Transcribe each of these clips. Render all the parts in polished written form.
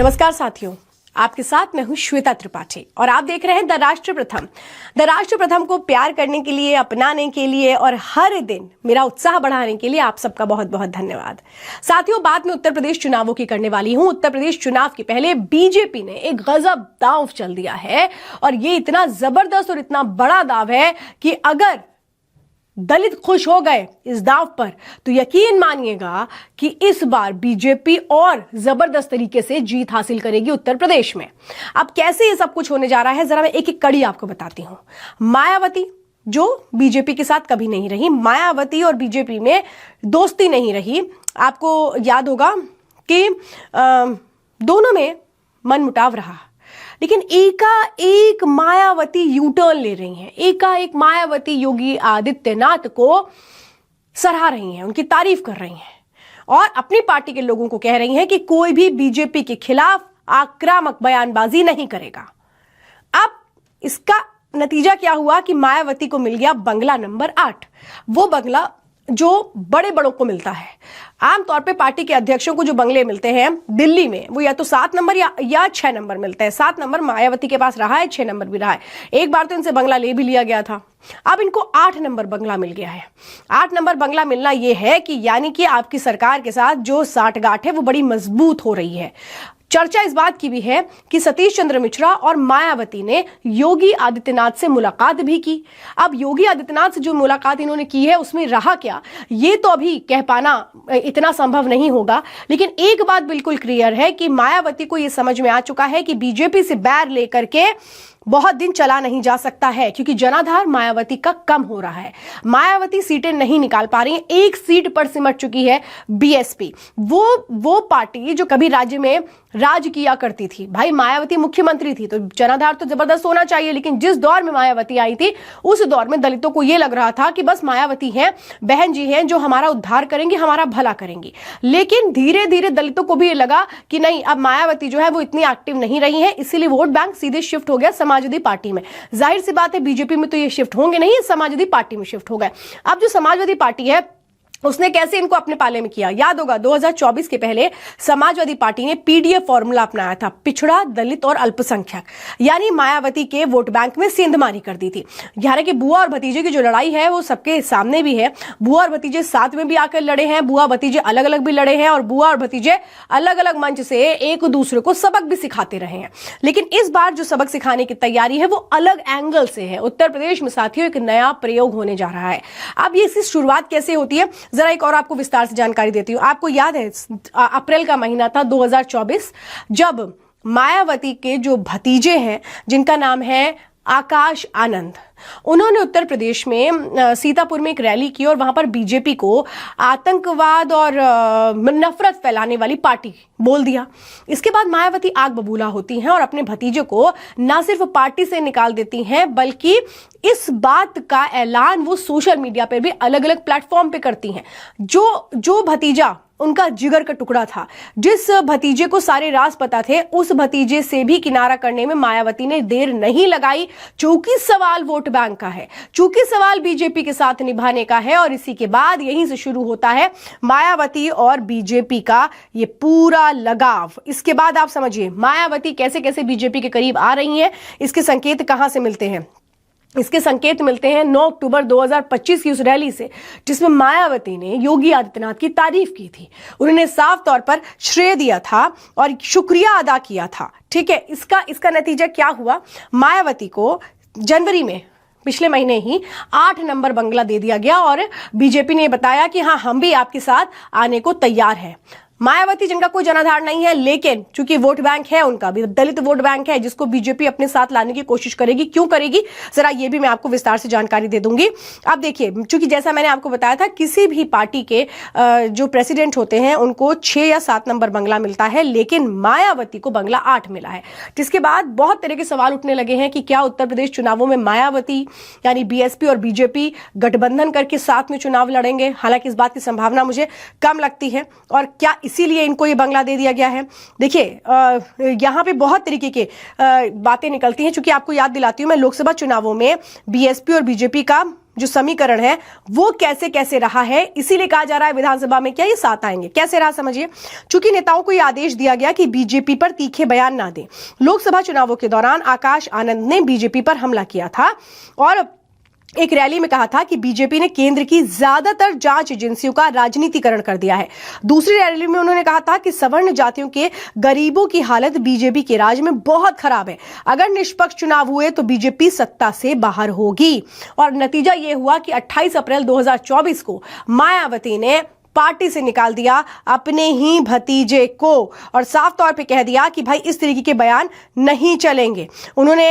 नमस्कार साथियों, आपके साथ मैं हूं श्वेता त्रिपाठी और आप देख रहे हैं द राष्ट्र प्रथम। द राष्ट्र प्रथम को प्यार करने के लिए, अपनाने के लिए और हर दिन मेरा उत्साह बढ़ाने के लिए आप सबका बहुत बहुत धन्यवाद। साथियों, बात मैं उत्तर प्रदेश चुनावों की करने वाली हूं। उत्तर प्रदेश चुनाव के पहले बीजेपी ने एक गजब दांव चल दिया है और ये इतना जबरदस्त और इतना बड़ा दांव है कि अगर दलित खुश हो गए इस दांव पर तो यकीन मानिएगा कि इस बार बीजेपी और जबरदस्त तरीके से जीत हासिल करेगी उत्तर प्रदेश में। अब कैसे ये सब कुछ होने जा रहा है, जरा मैं एक एक कड़ी आपको बताती हूं। मायावती जो बीजेपी के साथ कभी नहीं रही, मायावती और बीजेपी में दोस्ती नहीं रही। आपको याद होगा कि दोनों में मनमुटाव रहा, लेकिन एकाएक मायावती यू टर्न ले रही हैं। एकाएक मायावती योगी आदित्यनाथ को सराह रही हैं, उनकी तारीफ कर रही हैं और अपनी पार्टी के लोगों को कह रही हैं कि कोई भी बीजेपी के खिलाफ आक्रामक बयानबाजी नहीं करेगा। अब इसका नतीजा क्या हुआ कि मायावती को मिल गया बंगला नंबर 8, वो बंगला जो बड़े बड़ों को मिलता है। आमतौर पे पार्टी के अध्यक्षों को जो बंगले मिलते हैं दिल्ली में, वो या तो 7 नंबर या 6 नंबर मिलते हैं। 7 नंबर मायावती के पास रहा है, 6 नंबर भी रहा है। एक बार तो इनसे बंगला ले भी लिया गया था। अब इनको 8 नंबर बंगला मिल गया है। 8 नंबर बंगला मिलना यह है कि यानी कि आपकी सरकार के साथ जो साठगांठ है वो बड़ी मजबूत हो रही है। चर्चा इस बात की भी है कि सतीश चंद्र मिश्रा और मायावती ने योगी आदित्यनाथ से मुलाकात भी की। अब योगी आदित्यनाथ से जो मुलाकात इन्होंने की है उसमें रहा क्या, ये तो अभी कह पाना इतना संभव नहीं होगा। लेकिन एक बात बिल्कुल क्लियर है कि मायावती को यह समझ में आ चुका है कि बीजेपी से बैर लेकर के बहुत दिन चला नहीं जा सकता है, क्योंकि जनाधार मायावती का कम हो रहा है। मायावती सीटें नहीं निकाल पा रही हैं। एक सीट पर सिमट चुकी है बीएसपी, वो पार्टी जो कभी राज्य में राज किया करती थी। भाई मायावती मुख्यमंत्री थी तो जनाधार तो जबरदस्त होना चाहिए, लेकिन जिस दौर में मायावती आई थी उस दौर में दलितों को यह लग रहा था कि बस मायावती हैं, बहन जी हैं जो हमारा उद्धार करेंगी, हमारा भला करेंगी। लेकिन धीरे धीरे दलितों को भी ये लगा कि नहीं, अब मायावती जो है वो इतनी एक्टिव नहीं रही है, इसीलिए वोट बैंक सीधे शिफ्ट हो गया समाजवादी पार्टी में। जाहिर सी बात है बीजेपी में तो ये शिफ्ट होंगे नहीं, समाजवादी पार्टी में शिफ्ट हो गए। अब जो समाजवादी पार्टी है उसने कैसे इनको अपने पाले में किया, याद होगा 2024 के पहले समाजवादी पार्टी ने पीडीएफ फॉर्मूला अपनाया था, पिछड़ा, दलित और अल्पसंख्यक, यानी मायावती के वोट बैंक में सेंधमारी कर दी थी। हालांकि बुआ और भतीजे की जो लड़ाई है वो सबके सामने भी है। बुआ और भतीजे साथ में भी आकर लड़े हैं, बुआ भतीजे अलग अलग भी लड़े हैं और बुआ और भतीजे अलग अलग मंच से एक दूसरे को सबक भी सिखाते रहे हैं। लेकिन इस बार जो सबक सिखाने की तैयारी है वो अलग एंगल से है। उत्तर प्रदेश में साथियों एक नया प्रयोग होने जा रहा है। अब ये इसकी शुरुआत कैसे होती है, जरा एक और आपको विस्तार से जानकारी देती हूं। आपको याद है अप्रैल का महीना था 2024, जब मायावती के जो भतीजे हैं जिनका नाम है आकाश आनंद, उन्होंने उत्तर प्रदेश में सीतापुर में एक रैली की और वहां पर बीजेपी को आतंकवाद और नफरत फैलाने वाली पार्टी बोल दिया। इसके बाद मायावती आग बबूला होती हैं और अपने भतीजे को न सिर्फ पार्टी से निकाल देती हैं बल्कि इस बात का ऐलान वो सोशल मीडिया पे भी अलग अलग प्लेटफॉर्म पे करती हैं। जो भतीजा उनका जिगर का टुकड़ा था, जिस भतीजे को सारे राज पता थे, उस भतीजे से भी किनारा करने में मायावती ने देर नहीं लगाई। चूंकि सवाल वोट बैंक का है, चूंकि सवाल बीजेपी के साथ निभाने का है और इसी के बाद यहीं से शुरू होता है मायावती और बीजेपी का ये पूरा लगाव। इसके बाद आप समझिए मायावती कैसे कैसे बीजेपी के करीब आ रही हैं। इसके संकेत कहां से मिलते हैं? इसके संकेत मिलते हैं 9 अक्टूबर 2025 की उस रैली से, जिसमें मायावती ने योगी आदित्यनाथ की तारीफ की थी। उन्होंने साफ तौर पर श्रेय दिया था और शुक्रिया अदा किया था। ठीक है, इसका नतीजा क्या हुआ? मायावती को जनवरी में पिछले महीने ही 8 नंबर बंगला दे दिया गया और बीजेपी ने बताया कि हाँ, हम भी आपके साथ आने को तैयार हैं। मायावती जिनका कोई जनाधार नहीं है, लेकिन चूंकि वोट बैंक है उनका भी दलित वोट बैंक है, जिसको बीजेपी अपने साथ लाने की कोशिश करेगी। क्यों करेगी, जरा ये भी मैं आपको विस्तार से जानकारी दे दूंगी। अब देखिए, चूंकि जैसा मैंने आपको बताया था किसी भी पार्टी के जो प्रेसिडेंट होते हैं उनको 6 या 7 नंबर बंगला मिलता है, लेकिन मायावती को बंगला 8 मिला है। जिसके बाद बहुत तरह के सवाल उठने लगे हैं कि क्या उत्तर प्रदेश चुनावों में मायावती यानी बीएसपी और बीजेपी गठबंधन करके साथ में चुनाव लड़ेंगे? हालांकि इस बात की संभावना मुझे कम लगती है और क्या इसीलिए इनको ये बंगला दे दिया गया है। देखिए यहाँ पे बहुत तरीके के बातें निकलती हैं। चूंकि आपको याद दिलाती हूं, मैं लोकसभा चुनावों में बीएसपी और बीजेपी का जो समीकरण है वो कैसे कैसे रहा है, इसीलिए कहा जा रहा है विधानसभा में क्या ये साथ आएंगे। कैसे रहा समझिए। चूंकि नेताओं को यह आदेश दिया गया कि बीजेपी पर तीखे बयान ना दें। लोकसभा चुनावों के दौरान आकाश आनंद ने बीजेपी पर हमला किया था और एक रैली में कहा था कि बीजेपी ने केंद्र की ज्यादातर जांच एजेंसियों का राजनीतिकरण कर दिया है। दूसरी रैली में उन्होंने कहा था कि सवर्ण जातियों के गरीबों की हालत बीजेपी के राज में बहुत खराब है, अगर निष्पक्ष चुनाव हुए तो बीजेपी सत्ता से बाहर होगी। और नतीजा यह हुआ कि 28 अप्रैल 2024 को मायावती ने पार्टी से निकाल दिया अपने ही भतीजे को और साफ तौर पे कह दिया कि भाई इस तरीके के बयान नहीं चलेंगे। उन्होंने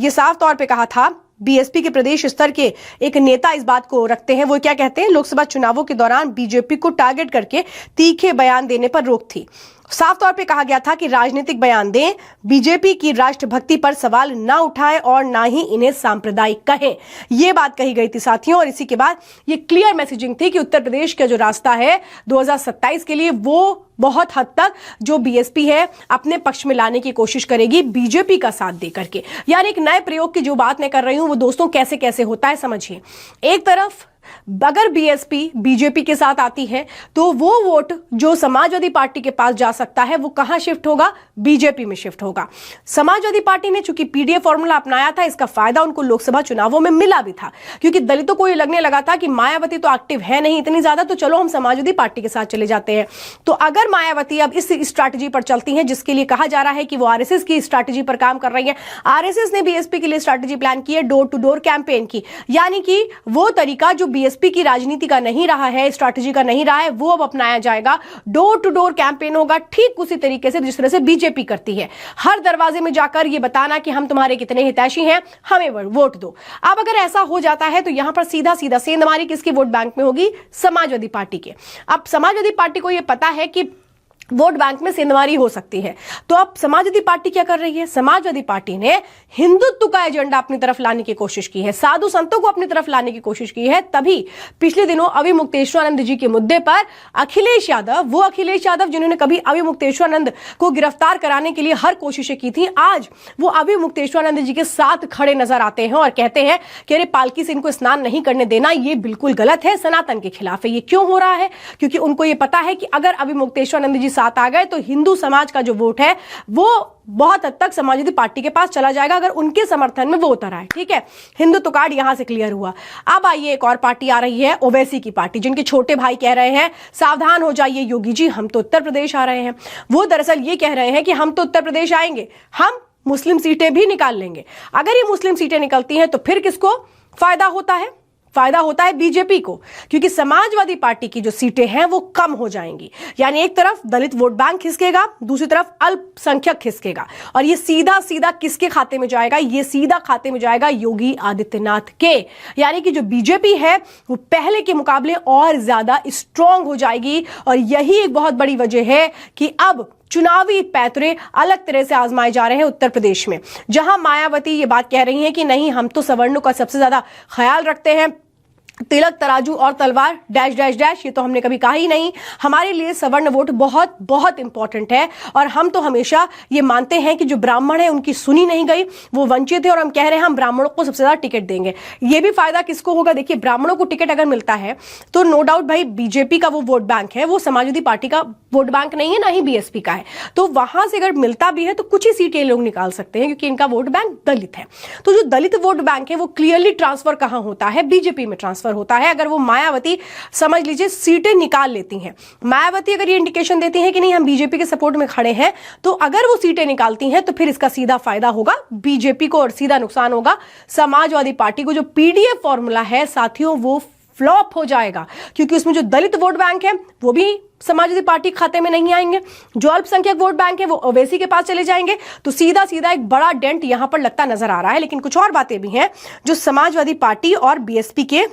ये साफ तौर पे कहा था। बीएसपी के प्रदेश स्तर के एक नेता इस बात को रखते हैं। वो क्या कहते हैं, लोकसभा चुनावों के दौरान बीजेपी को टारगेट करके तीखे बयान देने पर रोक थी। साफ तौर पे कहा गया था कि राजनीतिक बयान दें, बीजेपी की राष्ट्रभक्ति पर सवाल ना उठाएं और ना ही इन्हें सांप्रदायिक कहें। यह बात कही गई थी साथियों। और इसी के बाद ये क्लियर मैसेजिंग थी कि उत्तर प्रदेश का जो रास्ता है 2027 के लिए वो बहुत हद तक जो बीएसपी है अपने पक्ष में लाने की कोशिश करेगी बीजेपी का साथ दे करके। यानी एक नए प्रयोग की जो बात मैं कर रही हूं वो दोस्तों कैसे कैसे होता है समझिए। एक तरफ अगर बीएसपी बीजेपी के साथ आती है तो वो वोट जो समाजवादी पार्टी के पास जा सकता है वो कहां शिफ्ट होगा, बीजेपी में शिफ्ट होगा। समाजवादी पार्टी ने चूंकि पीडीए फॉर्मूला अपनाया था, इसका फायदा उनको लोकसभा चुनावों में मिला भी था, क्योंकि दलितों को ये लगने लगा था कि मायावती तो एक्टिव है नहीं इतनी ज्यादा, तो चलो हम समाजवादी पार्टी के साथ चले जाते हैं। तो अगर मायावती अब इस स्ट्रैटेजी पर चलती है, जिसके लिए कहा जा रहा है कि वो आरएसएस की स्ट्रैटेजी पर काम कर रही है, आरएसएस ने बीएसपी के लिए स्ट्रैटेजी प्लान की है डोर टू डोर कैंपेन की, यानी कि वो तरीका जो बीएसपी की राजनीति का नहीं रहा है, स्ट्रैटेजी का नहीं रहा है, वो अब अपनाया जाएगा। डोर टू डोर कैंपेन होगा ठीक उसी तरीके से जिस तरह से बीजेपी करती है। हर दरवाजे में जाकर ये बताना कि हम तुम्हारे कितने हितैषी हैं, हमें वोट दो। अब अगर ऐसा हो जाता है तो यहां पर सीधा सीधा सेंधमारी किसकी वोट बैंक में होगी, समाजवादी पार्टी के। अब समाजवादी पार्टी को यह पता है कि वोट बैंक में सेंधमारी हो सकती है, तो अब समाजवादी पार्टी क्या कर रही है, समाजवादी पार्टी ने हिंदुत्व का एजेंडा अपनी तरफ लाने की कोशिश की है, साधु संतों को अपनी तरफ लाने की कोशिश की है। तभी पिछले दिनों अविमुक्तेश्वरानंद जी के मुद्दे पर अखिलेश यादव, वो अखिलेश यादव जिन्होंने कभी अविमुक्तेश्वरानंद को गिरफ्तार कराने के लिए हर कोशिशें की थी, आज वो अविमुक्तेश्वरानंद जी के साथ खड़े नजर आते हैं और कहते हैं कि अरे पालकी से इनको स्नान नहीं करने देना, ये बिल्कुल गलत है, सनातन के खिलाफ है। ये क्यों हो रहा है, क्योंकि उनको ये पता है कि अगर अविमुक्तेश्वरानंद जी साथ आ गए तो हिंदू समाज का जो वोट है वो बहुत हद तक समाजवादी पार्टी के पास चला जाएगा, अगर उनके समर्थन में वो उतर आए। ठीक है, हिंदुत्व कार्ड यहां से क्लियर हुआ। अब आइए एक और पार्टी आ रही है, ओवैसी की पार्टी, जिनके छोटे भाई कह रहे हैं सावधान हो जाइए योगी जी, हम तो उत्तर प्रदेश आ रहे हैं। वो दरअसल ये कह रहे हैं कि हम तो उत्तर प्रदेश आएंगे, हम मुस्लिम सीटें भी निकाल लेंगे। अगर ये मुस्लिम सीटें निकलती हैं तो फिर किसको फायदा होता है, फायदा होता है बीजेपी को, क्योंकि समाजवादी पार्टी की जो सीटें हैं वो कम हो जाएंगी। यानी एक तरफ दलित वोट बैंक खिसकेगा, दूसरी तरफ अल्पसंख्यक खिसकेगा, और ये सीधा सीधा किसके खाते में जाएगा, ये सीधा खाते में जाएगा योगी आदित्यनाथ के। यानी कि जो बीजेपी है वो पहले के मुकाबले और ज्यादा स्ट्रांग हो जाएगी। और यही एक बहुत बड़ी वजह है कि अब चुनावी पैतरे अलग तरह से आजमाए जा रहे हैं उत्तर प्रदेश में, जहां मायावती ये बात कह रही हैं कि नहीं हम तो सवर्णों का सबसे ज्यादा ख्याल रखते हैं, तिलक तराजू और तलवार डैश डैश डैश ये तो हमने कभी कहा ही नहीं, हमारे लिए सवर्ण वोट बहुत बहुत इंपॉर्टेंट है। और हम तो हमेशा ये मानते हैं कि जो ब्राह्मण है उनकी सुनी नहीं गई, वो वंचित है, और हम कह रहे हैं हम ब्राह्मणों को सबसे ज्यादा टिकट देंगे। ये भी फायदा किसको होगा, देखिए ब्राह्मणों को टिकट अगर मिलता है तो नो डाउट भाई बीजेपी का वो वोट बैंक है, वो समाजवादी पार्टी का वोट बैंक नहीं है, ना ही बीएसपी का है, तो वहां से अगर मिलता भी है तो कुछ ही सीटें लोग निकाल सकते हैं, क्योंकि इनका वोट बैंक दलित है। तो जो दलित वोट बैंक है वो क्लियरली ट्रांसफर कहां होता है, बीजेपी में ट्रांसफर होता है। अगर वो मायावती समझ लीजिए सीटें निकाल लेती हैं, मायावती अगर ये इंडिकेशन देती हैं कि नहीं हम बीजेपी के सपोर्ट में खड़े हैं, तो अगर वो सीटें निकालती हैं तो फिर इसका सीधा फायदा होगा बीजेपी को और सीधा नुकसान होगा समाजवादी पार्टी को। जो पीडीएफ फॉर्मूला है साथियों वो फ्लॉप हो जाएगा, क्योंकि उसमें जो दलित वोट बैंक है वो भी समाजवादी पार्टी खाते में नहीं आएंगे, जो अल्पसंख्यक वोट बैंक है वो ओवैसी के पास चले जाएंगे। तो सीधा सीधा एक बड़ा डेंट यहां पर लगता नजर आ रहा है। लेकिन कुछ और बातें भी हैं जो समाजवादी पार्टी और बीएसपी के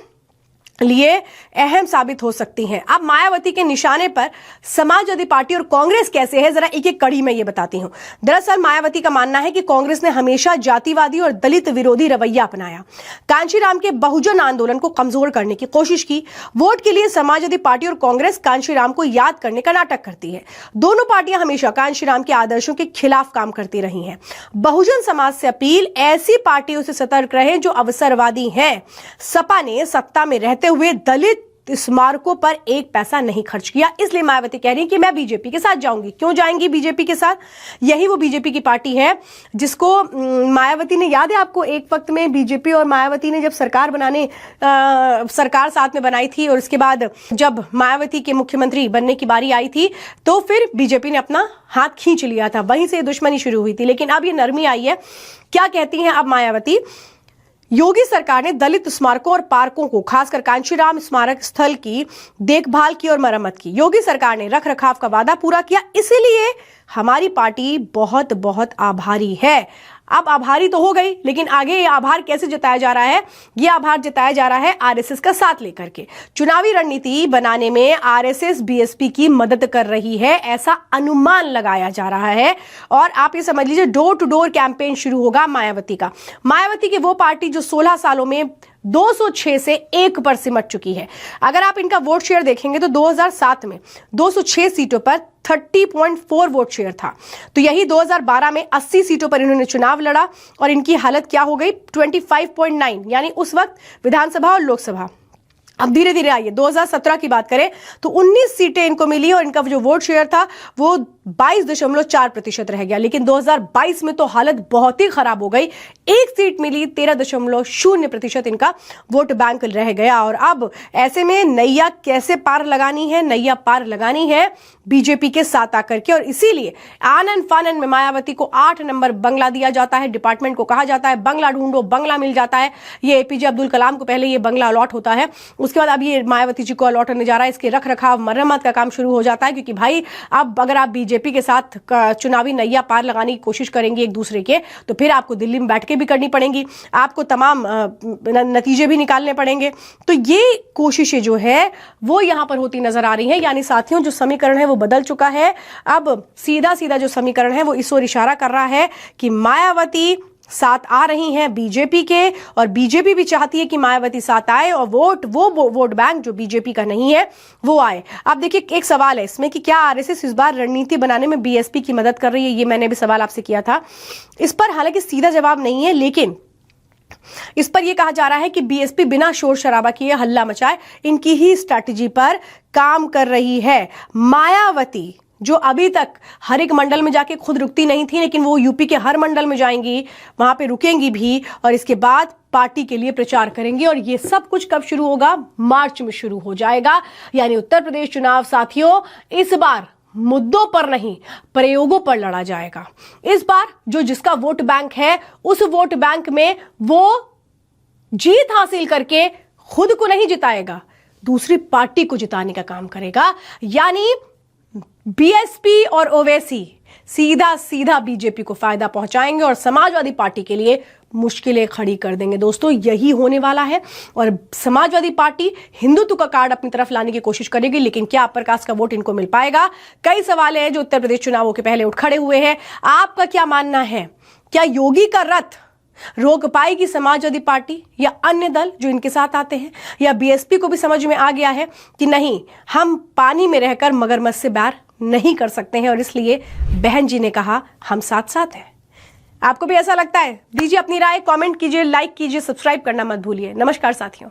लिए अहम साबित हो सकती हैं। अब मायावती के निशाने पर समाजवादी पार्टी और कांग्रेस कैसे है, जरा एक एक कड़ी में ये बताती हूं। दरअसल मायावती का मानना है कि कांग्रेस ने हमेशा जातिवादी और दलित विरोधी रवैया अपनाया, कांशीराम के बहुजन आंदोलन को कमजोर करने की कोशिश की। वोट के लिए समाजवादी पार्टी और कांग्रेस कांशीराम को याद करने का नाटक करती है। दोनों पार्टियां हमेशा कांशीराम के आदर्शों के खिलाफ काम करती रही हैं। बहुजन समाज से अपील, ऐसी पार्टियों से सतर्क रहें जो अवसरवादी हैं। सपा ने सत्ता में रहते हुए दलित स्मारकों पर एक पैसा नहीं खर्च किया, इसलिए मायावती कह रही है कि मैं बीजेपी के साथ जाऊंगी। क्यों जाएंगी बीजेपी के साथ? यही वो बीजेपी की पार्टी है जिसको मायावती ने, याद है आपको, एक वक्त में बीजेपी और मायावती ने जब सरकार साथ में बनाई थी और उसके बाद जब मायावती के मुख्यमंत्री बनने की बारी आई थी तो फिर बीजेपी ने अपना हाथ खींच लिया था, वहीं से दुश्मनी शुरू हुई थी। लेकिन अब ये नरमी आई है। क्या कहती हैं अब मायावती? योगी सरकार ने दलित स्मारकों और पार्कों को, खासकर कांशीराम स्मारक स्थल की देखभाल की और मरम्मत की। योगी सरकार ने रख रखाव का वादा पूरा किया, इसीलिए हमारी पार्टी बहुत बहुत आभारी है। अब आभारी तो हो गई, लेकिन आगे ये आभार कैसे जताया जा रहा है? ये आभार जताया जा रहा है आरएसएस का साथ लेकर के। चुनावी रणनीति बनाने में आरएसएस बीएसपी की मदद कर रही है, ऐसा अनुमान लगाया जा रहा है। और आप ये समझ लीजिए डोर टू डोर कैंपेन शुरू होगा मायावती का। मायावती की वो पार्टी जो 16 सालों में 206 से 1 पर सिमट चुकी है। अगर आप इनका वोट शेयर देखेंगे तो 2007 में 206 सीटों पर 30.4 वोट शेयर था। तो यही 2012 में 80 सीटों पर इन्होंने चुनाव लड़ा और इनकी हालत क्या हो गई? 25.9, यानी उस वक्त विधानसभा और लोकसभा। अब धीरे धीरे आइए 2017 की बात करें तो 19 सीटें इनको मिली और इनका जो वोट शेयर था वो 22.4% रह गया। लेकिन 2022 में तो हालत बहुत ही खराब हो गई, 1 सीट मिली, 13.0% इनका वोट बैंक रह गया। और अब ऐसे में नैया कैसे पार लगानी है? नैया पार लगानी है बीजेपी के साथ आकर के, और इसीलिए आनन फानन में मायावती को 8 नंबर बंगला दिया जाता है। डिपार्टमेंट को कहा जाता है बंगला ढूंढो, बंगला मिल जाता है। ये एपीजे अब्दुल कलाम को पहले ये बंगला अलॉट होता है, उसके बाद अब ये मायावती जी को अलॉट होने जा रहा है। इसके रख रखाव मरम्मत का काम शुरू हो जाता है, क्योंकि भाई अब अगर आप बीजेपी के साथ चुनावी नैया पार लगाने की कोशिश करेंगे एक दूसरे के, तो फिर आपको दिल्ली में बैठ के भी करनी पड़ेंगी, आपको तमाम नतीजे भी निकालने पड़ेंगे। तो ये कोशिशें जो है वो यहां पर होती नजर आ रही हैं। यानी साथियों, जो समीकरण है वो बदल चुका है। अब सीधा सीधा जो समीकरण है वो इस ओर इशारा कर रहा है कि मायावती साथ आ रही हैं बीजेपी के, और बीजेपी भी चाहती है कि मायावती साथ आए और वो वोट बैंक जो बीजेपी का नहीं है वो आए। अब देखिए, एक सवाल है इसमें कि क्या आरएसएस इस बार रणनीति बनाने में बीएसपी की मदद कर रही है? ये मैंने भी सवाल आपसे किया था। इस पर हालांकि सीधा जवाब नहीं है, लेकिन इस पर यह कहा जा रहा है कि बीएसपी बिना शोर शराबा किए, हल्ला मचाए, इनकी ही स्ट्रैटेजी पर काम कर रही है। मायावती जो अभी तक हर एक मंडल में जाके खुद रुकती नहीं थी, लेकिन वो यूपी के हर मंडल में जाएंगी, वहां पे रुकेंगी भी, और इसके बाद पार्टी के लिए प्रचार करेंगी। और ये सब कुछ कब शुरू होगा? मार्च में शुरू हो जाएगा। यानी उत्तर प्रदेश चुनाव साथियों इस बार मुद्दों पर नहीं, प्रयोगों पर लड़ा जाएगा। इस बार जो जिसका वोट बैंक है, उस वोट बैंक में वो जीत हासिल करके खुद को नहीं जिताएगा, दूसरी पार्टी को जिताने का काम करेगा। यानी बीएसपी और ओवैसी सीधा सीधा बीजेपी को फायदा पहुंचाएंगे और समाजवादी पार्टी के लिए मुश्किलें खड़ी कर देंगे। दोस्तों, यही होने वाला है। और समाजवादी पार्टी हिंदुत्व का कार्ड अपनी तरफ लाने की कोशिश करेगी, लेकिन क्या प्रकाश का वोट इनको मिल पाएगा? कई सवाल हैं जो उत्तर प्रदेश चुनावों के पहले उठ खड़े हुए हैं। आपका क्या मानना है? क्या योगी का रथ रोक पाएगी समाजवादी पार्टी या अन्य दल जो इनके साथ आते हैं? या बीएसपी को भी समझ में आ गया है कि नहीं, हम पानी में रहकर मगरमच्छ से बैर नहीं कर सकते हैं, और इसलिए बहन जी ने कहा हम साथ साथ हैं। आपको भी ऐसा लगता है? दीजिए अपनी राय, कमेंट कीजिए, लाइक कीजिए, सब्सक्राइब करना मत भूलिए। नमस्कार साथियों।